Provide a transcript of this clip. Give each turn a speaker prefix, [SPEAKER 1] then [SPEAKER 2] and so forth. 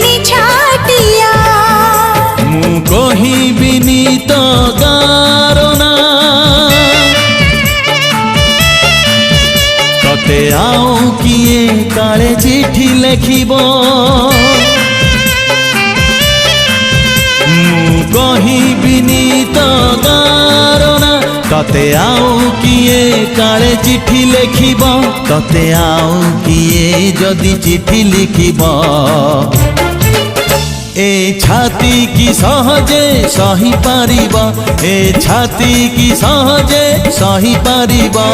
[SPEAKER 1] निछाटिया
[SPEAKER 2] मु कहिबिनी तो गारना तते आउ किए काले चिठी लेखिबो मु कहिबिनी तो गारना तते आउ किए काले चिठी लेखिबो तते आउ किए जदि चिठी लिखिबो ए छाती की सहजे सही पारिबा ए छाती की सहजे सही पारिबा